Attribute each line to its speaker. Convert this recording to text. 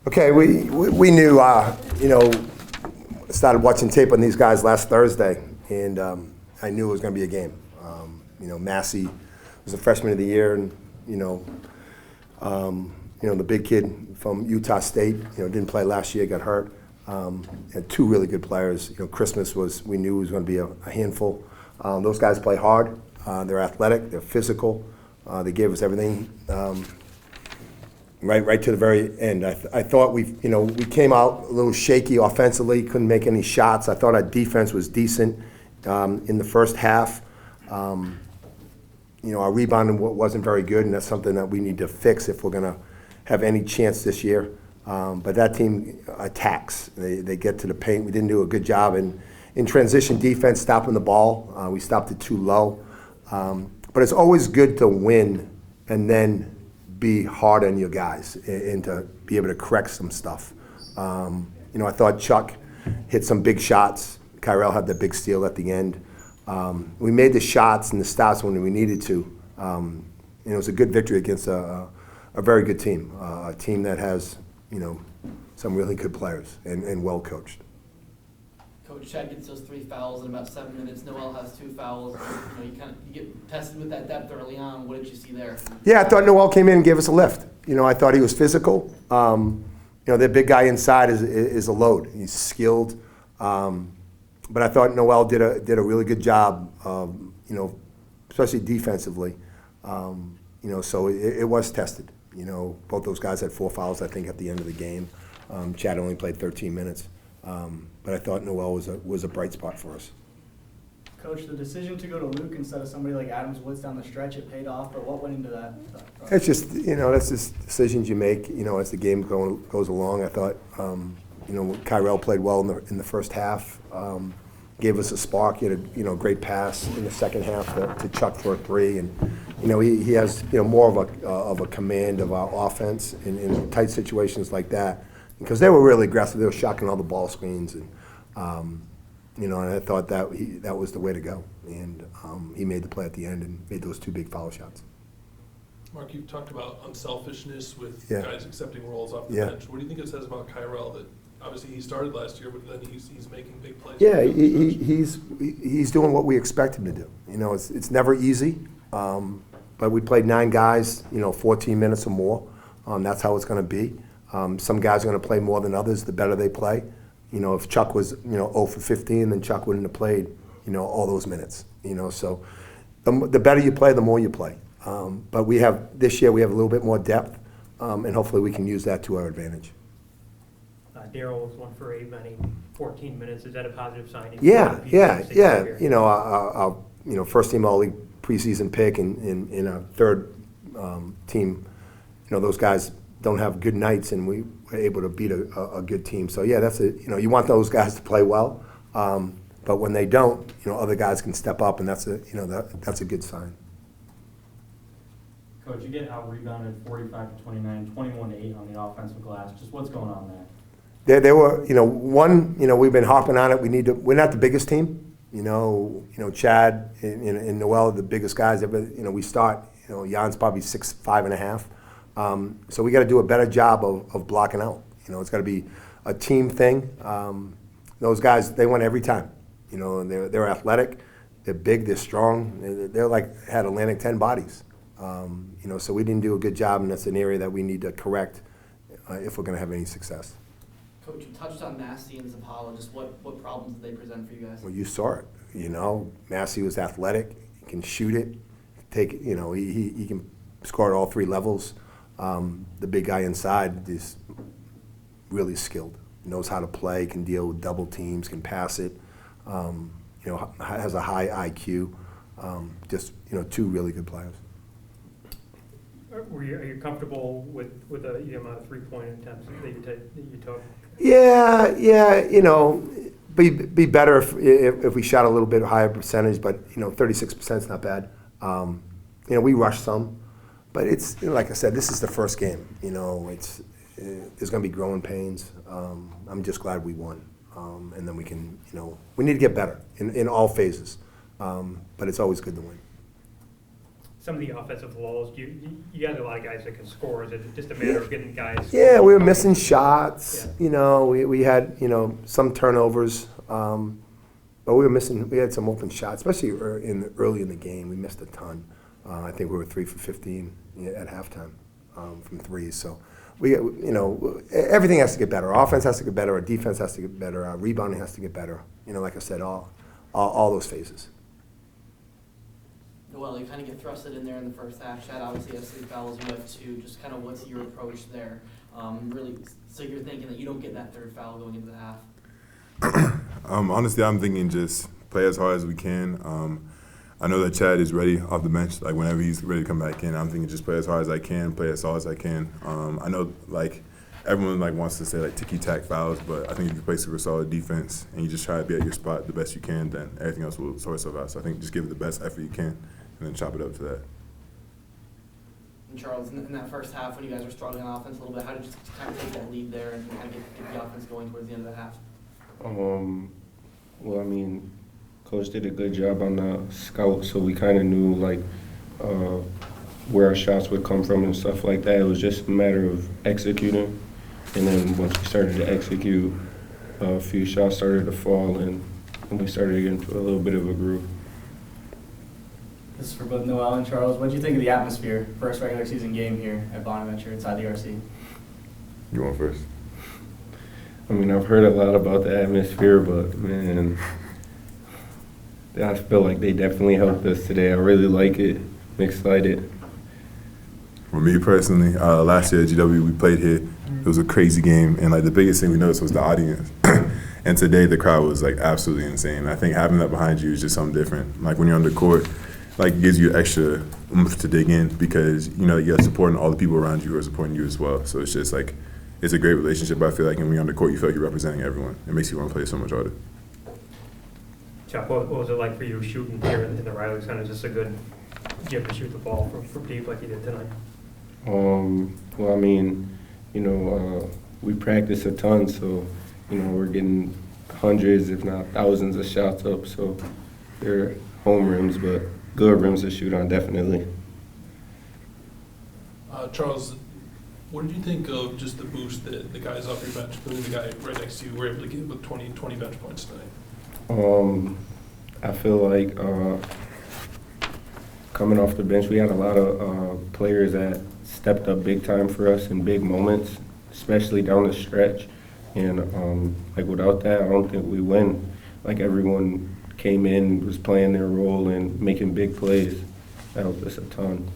Speaker 1: Okay, we knew, started watching tape on these guys last Thursday, and I knew it was going to be a game. Massey was a freshman of the year, and the big kid from Utah State, didn't play last year, got hurt. Had two really good players. Christmas we knew was going to be a handful. Those guys play hard. They're athletic. They're physical. They gave us everything. Right to the very end. I thought we came out a little shaky offensively, couldn't make any shots. I thought our defense was decent in the first half. Our rebounding wasn't very good, and that's something that we need to fix if we're going to have any chance this year. But that team attacks. They get to the paint. We didn't do a good job in transition defense, stopping the ball. We stopped it too low. But it's always good to win and then be hard on your guys and to be able to correct some stuff. I thought Chuck hit some big shots. Kyrell had the big steal at the end. We made the shots and the stops when we needed to. It was a good victory against a very good team, a team that has some really good players and well coached.
Speaker 2: Coach Chad gets those 3 fouls in about 7 minutes. Noel has 2 fouls. You get tested with that depth early on. What did you see there?
Speaker 1: Yeah, I thought Noel came in and gave us a lift. I thought he was physical. Their big guy inside is a load. He's skilled. But I thought Noel did a really good job, especially defensively. So it was tested. Both those guys had 4 fouls, I think, at the end of the game. Chad only played 13 minutes. But I thought Noel was a bright spot for us.
Speaker 3: Coach, the decision to go to Luke instead of somebody like Adams Woods down the stretch, it paid off, but what went into that?
Speaker 1: It's just, that's just decisions you make, as the game goes along. I thought, Kyrell played well in the first half, gave us a spark. He had a great pass in the second half to Chuck for a 3, and he has more of a command of our offense in tight situations like that, because they were really aggressive. They were shocking all the ball screens, and and I thought that was the way to go. And he made the play at the end and made those 2 big foul shots.
Speaker 4: Mark, you've talked about unselfishness with guys accepting roles off the bench. What do you think it says about Kyrell that obviously he started last year, but then he's making big plays?
Speaker 1: Yeah, he's doing what we expect him to do. It's never easy, but we played 9 guys, 14 minutes or more. That's how it's going to be. Some guys are going to play more than others. The better they play. If Chuck was 0 for 15, then Chuck wouldn't have played all those minutes. So the better you play, the more you play. But this year we have a little bit more depth, and hopefully we can use that to our advantage.
Speaker 5: Daryl was 1 for 8, manning 14 minutes. Is that a positive sign?
Speaker 1: Yeah. Our first team All-League preseason pick and our third team. Those guys don't have good nights, and we were able to beat a good team. So yeah, that's you want those guys to play well, but when they don't, other guys can step up, and that's a good sign.
Speaker 6: Coach, you get out rebounded 45-29, 21-8 on the offensive glass. Just what's going on there?
Speaker 1: They were, we've been harping on it. We're not the biggest team. Chad and Noel are the biggest guys. But we start. Jan's probably 6'5.5". So we got to do a better job of blocking out. It's got to be a team thing. Those guys, they win every time. They're athletic, they're big, they're strong. They're like had Atlantic 10 bodies. So we didn't do a good job, and that's an area that we need to correct if we're going to have any success.
Speaker 2: Coach, you touched on Massey and Zapala. Just what problems did they present for you guys?
Speaker 1: Well, you saw it. Massey was athletic. He can shoot it. He can score at all 3 levels. The big guy inside is really skilled, knows how to play, can deal with double teams, can pass it, has a high IQ. Just 2 really good players.
Speaker 5: Are you comfortable with the amount of 3-point attempts that you took?
Speaker 1: Yeah. Be better if we shot a little bit higher percentage, but 36% is not bad. We rushed some. But it's like I said, this is the first game. There's going to be growing pains. I'm just glad we won, and then we can. We need to get better in all phases. But it's always good to win.
Speaker 5: some of the offensive lulls, you got a lot of guys that can score. Is it just a matter of getting guys?
Speaker 1: Yeah, we were missing shots.
Speaker 5: Yeah.
Speaker 1: You know, we had, you know, some turnovers. But we had some open shots, especially early in the game. We missed a ton. I think we were 3 for 15 at halftime from threes. So you know, everything has to get better. Our offense has to get better. Our defense has to get better. Our rebounding has to get better. You know, like I said, all those phases.
Speaker 2: Noel, you kind of get thrusted in there in the first half. Chad obviously has 3 fouls. You have 2. Just kind of what's your approach there? Really, so you're thinking that you don't get that 3rd foul going into the half?
Speaker 7: Honestly, I'm thinking just play as hard as we can. I know that Chad is ready off the bench. Like whenever he's ready to come back in, I'm thinking just play as hard as I can, play as solid as I can. I know like everyone like wants to say like ticky-tack fouls, but I think if you play super solid defense and you just try to be at your spot the best you can, then everything else will sort itself out. So I think just give it the best effort you can and then chop it up to that.
Speaker 2: And Charles, in that first half when you guys were struggling on offense a little bit, how did you kind of take that lead there and kind of get the offense going towards the end of the half?
Speaker 8: Well, I mean, Coach did a good job on the scout, so we kind of knew like where our shots would come from and stuff like that. It was just a matter of executing, and then once we started to execute, a few shots started to fall, and we started to get into a little bit of a groove.
Speaker 3: This is for both Noel and Charles. What do you think of the atmosphere, first regular season game here at Bonaventure inside the RC?
Speaker 7: You want first?
Speaker 8: I mean, I've heard a lot about the atmosphere, but man, I feel like they definitely helped us today. I really like it. I'm excited.
Speaker 7: For me personally, last year at GW we played here. It was a crazy game, and like the biggest thing we noticed was the audience. And today the crowd was like absolutely insane. I think having that behind you is just something different. Like when you're on the court, like it gives you extra oomph to dig in because you know you're supporting all the people around you who are supporting you as well. So it's just like it's a great relationship. I feel like when you're on the court, you feel like you're representing everyone. It makes you want to play so much harder.
Speaker 5: Chuck, what was it like for you shooting here in the Riley Center? Just a good gym to shoot the ball from deep like you did tonight?
Speaker 8: Well, I mean, you know, we practice a ton, so, you know, we're getting hundreds, if not thousands of shots up, so they're home rims, but good rims to shoot on, definitely.
Speaker 4: Charles, what did you think of just the boost that the guys off your bench, including the guy right next to you, were able to get with 20 bench points tonight?
Speaker 8: I feel like coming off the bench, we had a lot of players that stepped up big time for us in big moments, especially down the stretch. And like without that, I don't think we win. Like everyone came in, was playing their role and making big plays. That helped us a ton.